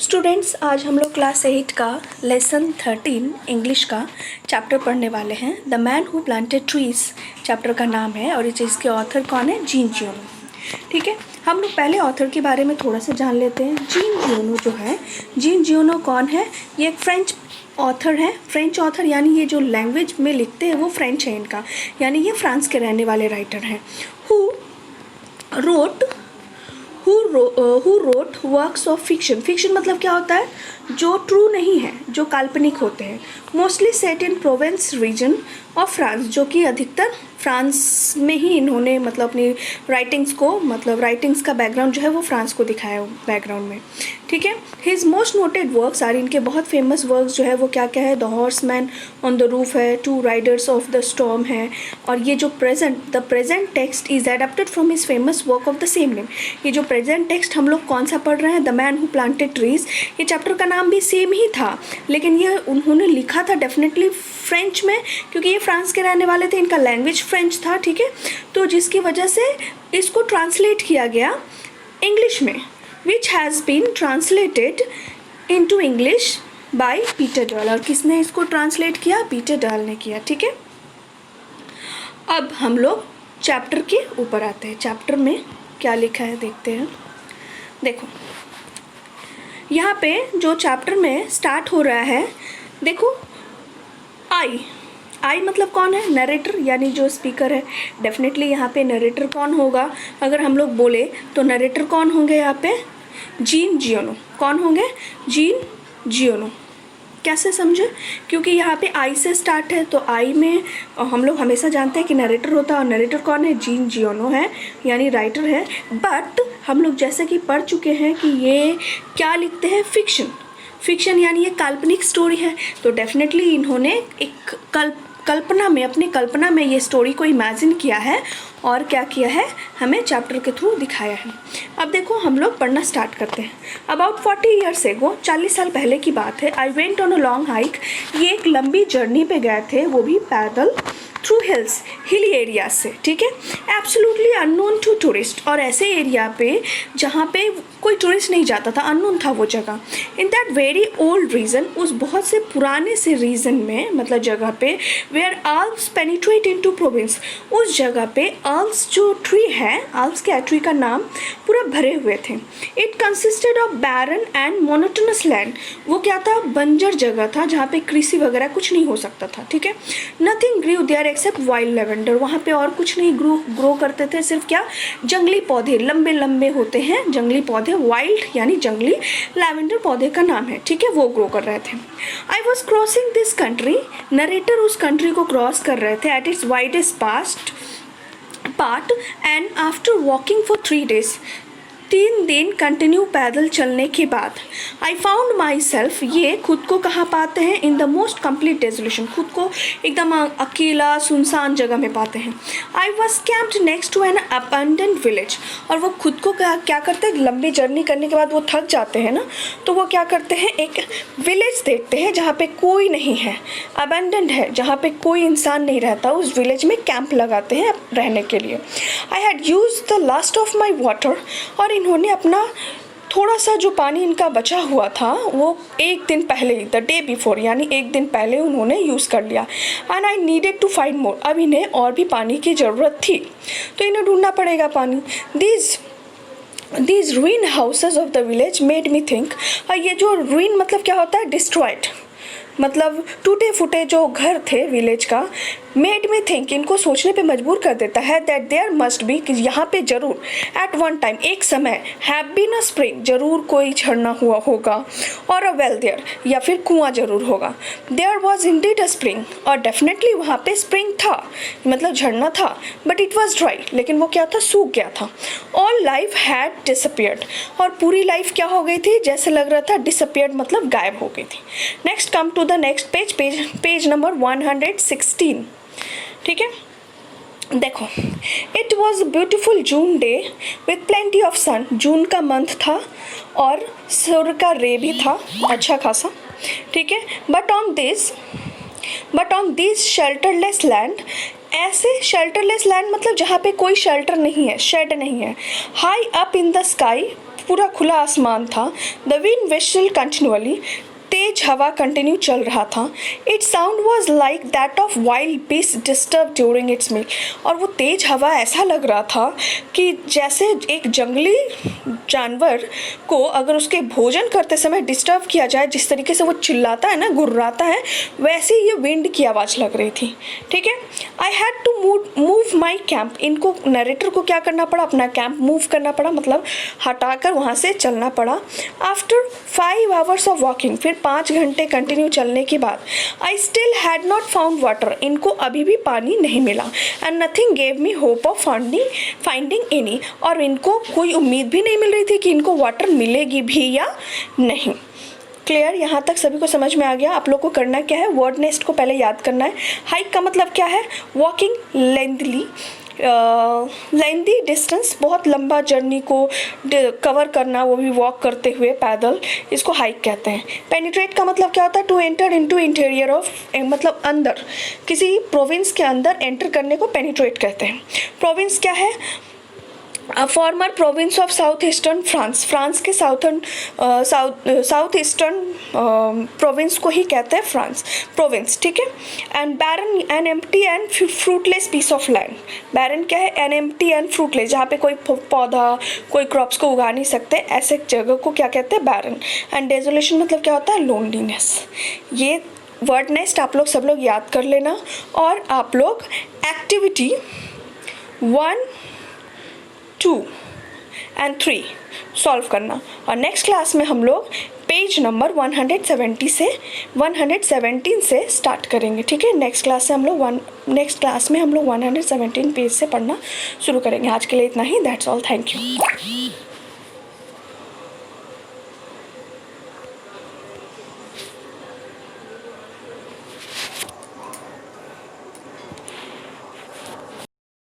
Students, आज हम लोग क्लास 8 का लेसन 13 इंग्लिश का चैप्टर पढ़ने वाले हैं। The man who planted trees chapter का नाम है और इस इसके ऑथर कौन है? जीन जियोनो। ठीक है, हम लोग पहले ऑथर के बारे में थोड़ा सा जान लेते हैं। जीन जियोनो जो है, जीन जियोनो कौन है? ये एक फ्रेंच ऑथर है। फ्रेंच ऑथर यानी ये जो लैंग्वेज में लिखते हैं वो फ्रेंच है इनका, यानी ये फ्रांस के रहने वाले राइटर हैं। Who wrote works of fiction. Fiction मतलब क्या होता है? जो ट्रू नहीं है, जो काल्पनिक होते हैं। Mostly set in Provence region of France, जो कि अधिकतर फ्रांस में ही इन्होंने मतलब अपनी राइटिंग्स को, मतलब राइटिंग्स का बैकग्राउंड जो है वो फ्रांस को दिखाया बैकग्राउंड में। ठीक है, his most noted works are, इनके बहुत फेमस वर्क्स जो है वो क्या क्या है? The horseman on the roof है, two riders of the storm है, और ये जो the present text is adapted from his famous work of the same name. ये जो प्रेजेंट टेक्स्ट हम लोग कौन सा पढ़ रहे हैं? The man who planted trees. ये चैप्टर का नाम भी सेम ही था, लेकिन ये उन्होंने लिखा था डेफिनेटली फ्रेंच में, क्योंकि ये फ्रांस के रहने वाले थे, इनका लैंग्वेज फ्रेंच था। ठीक है, तो जिसकी वजह से इसको ट्रांसलेट किया गया इंग्लिश में, which has been translated into English by Peter Doyle. और किसने इसको ट्रांसलेट किया? पीटर डॉयल ने किया। ठीक है, अब हम लोग चैप्टर के ऊपर आते हैं। चैप्टर में क्या लिखा है देखते हैं। देखो यहाँ पे जो चैप्टर में स्टार्ट हो रहा है, देखो आई मतलब कौन है? नरेटर, यानी जो स्पीकर है। डेफिनेटली यहाँ पे नरेटर कौन होगा? अगर हम लोग बोले तो नरेटर कौन होंगे यहाँ पे? जीन जियोनो। कौन होंगे? जीन जियोनो। कैसे समझे? क्योंकि यहाँ पे आई से स्टार्ट है, तो आई में हम लोग हमेशा जानते हैं कि नरेटर होता है, और नरेटर कौन है? जीन जियोनो है, यानी राइटर है। बट हम लोग जैसे कि पढ़ चुके हैं कि ये क्या लिखते हैं? फिक्शन यानी ये काल्पनिक स्टोरी है। तो डेफिनेटली इन्होंने एक अपनी कल्पना में ये स्टोरी को इमेजिन किया है और क्या किया है? हमें चैप्टर के थ्रू दिखाया है। अब देखो हम लोग पढ़ना स्टार्ट करते हैं। अबाउट 40 ईयर्स एगो, 40 साल पहले की बात है। I went on a long hike. ये एक लंबी जर्नी पे गए थे, वो भी पैदल, थ्रू हिली एरिया से। ठीक है, एब्सोल्युटली अननोन टू टूरिस्ट, और ऐसे एरिया पे जहाँ पे कोई टूरिस्ट नहीं जाता था, अननोन था वो जगह। In that very old region, उस बहुत से पुराने से रीजन में, मतलब जगह पे, where Alps penetrate into Provence, उस जगह पे आल्प्स जो ट्री है, आल्प्स के ट्री का नाम पूरा भरे हुए थे। It consisted of barren and monotonous land. वो क्या था? बंजर जगह था जहाँ पे कृषि वगैरह कुछ नहीं हो सकता था। ठीक है, nothing grew there except wild lavender. वहाँ पे और कुछ नहीं ग्रो करते थे, सिर्फ क्या? जंगली पौधे, लंबे लंबे होते हैं जंगली पौधे। वाइल्ड यानी जंगली, लेवेंडर पौधे का नाम है। ठीक है, वो ग्रो कर रहे थे। I was crossing this country, narrator उस कंट्री को क्रॉस कर रहे थे, at its widest part, and after walking for 3 days, 3 दिन कंटिन्यू पैदल चलने के बाद, आई फाउंड माई सेल्फ, ये खुद को कहाँ पाते हैं? In the most complete desolation, खुद को एकदम अकेला सुनसान जगह में पाते हैं। I was camped next to an abandoned village, और वो खुद को क्या करते हैं? लंबी जर्नी करने के बाद वो थक जाते हैं ना, तो वो क्या करते हैं? एक विलेज देखते हैं जहाँ पे कोई नहीं है, अबंडेंट है, जहाँ पे कोई इंसान नहीं रहता, उस विलेज में कैंप लगाते हैं रहने के लिए। I had use the last of my water, और इन्होंने अपना थोड़ा सा जो पानी इनका बचा हुआ था वो एक दिन पहले, द डे बिफोर, यानी एक दिन पहले उन्होंने यूज़ कर लिया। And I needed to find more, अब इन्हें और भी पानी की ज़रूरत थी, तो इन्हें ढूंढना पड़ेगा पानी। These ruined houses of the village made me think, और ये जो ruin मतलब क्या होता है? डिस्ट्रॉयड, मतलब टूटे फूटे जो घर थे विलेज का। मेड मी थिंक, इनको सोचने पे मजबूर कर देता है, दैट देयर मस्ट बी, कि यहाँ पे जरूर, एट वन टाइम, एक समय, हैव बीन अ स्प्रिंग, जरूर कोई झरना हुआ होगा, और अ वेल देयर, या फिर कुआं जरूर होगा। There was indeed a spring, और डेफिनेटली वहाँ पे स्प्रिंग था, मतलब झरना था, बट इट वॉज ड्राई, लेकिन वो क्या था? सूख गया था। ऑल लाइफ हैड डिसअपियर्ड, और पूरी लाइफ क्या हो गई थी? जैसे लग रहा था डिसअपियर्ड, मतलब गायब हो गई थी। Next come to the next page number 116। ठीक है, देखो, it was beautiful June day with plenty of sun. June का मंथ था और सूर्य का रे भी था अच्छा खासा। ठीक है, बट ऑन दिस शेल्टरलेस लैंड, ऐसे शेल्टरलेस लैंड मतलब जहाँ पे कोई शेल्टर नहीं है, शेड नहीं है। High up in the sky, पूरा खुला आसमान था। द विंड विशल कंटिन्यूअली, तेज हवा कंटिन्यू चल रहा था। It sound was like that of wild beast disturb during its meal, और वो तेज हवा ऐसा लग रहा था कि जैसे एक जंगली जानवर को अगर उसके भोजन करते समय डिस्टर्ब किया जाए, जिस तरीके से वो चिल्लाता है ना, गुर्राता है, वैसे ये विंड की आवाज़ लग रही थी। ठीक है। I had to move my camp, इनको नरेटर को क्या करना पड़ा, अपना कैंप मूव करना पड़ा, मतलब हटाकर वहाँ से चलना पड़ा। आफ्टर 5 hours ऑफ वॉकिंग, फिर 5 घंटे कंटिन्यू चलने के बाद, I still had not found water, इनको अभी भी पानी नहीं मिला। And nothing gave me hope of finding any, और इनको कोई उम्मीद भी नहीं मिल रही थी कि इनको वाटर मिलेगी भी या नहीं। क्लियर, यहाँ तक सभी को समझ में आ गया। आप लोग को करना क्या है, वर्ड नेस्ट को पहले याद करना है। हाइक का मतलब क्या है, वॉकिंग लेंथली, लेंदी डिस्टेंस, बहुत लंबा जर्नी को कवर करना, वो भी वॉक करते हुए पैदल, इसको हाइक कहते हैं। पेनिट्रेट का मतलब क्या होता है, to enter into interior of, मतलब अंदर, किसी प्रोविंस के अंदर एंटर करने को पेनिट्रेट कहते हैं। प्रोविंस क्या है, former province of south eastern France, France के साउथ ईस्टर्न प्रोविंस को ही कहते हैं फ्रांस प्रोविंस। ठीक है। And barren, an empty and fruitless piece of land, barren क्या है, एन एम्प्टी एंड फ्रूटलेस, जहाँ पे कोई पौधा, कोई क्रॉप्स को उगा नहीं सकते, ऐसे जगह को क्या कहते हैं, बैरन। एंड डेजोलेशन मतलब क्या होता है, लोनलीनेस। ये वर्ड नेस्ट आप लोग सब लोग याद कर लेना, और आप लोग एक्टिविटी 1, 2 and 3 सॉल्व करना। और नेक्स्ट क्लास में हम लोग पेज नंबर 117 से स्टार्ट करेंगे। ठीक है। नेक्स्ट क्लास में हम लोग 117 पेज से पढ़ना शुरू करेंगे। आज के लिए इतना ही। That's all. Thank you.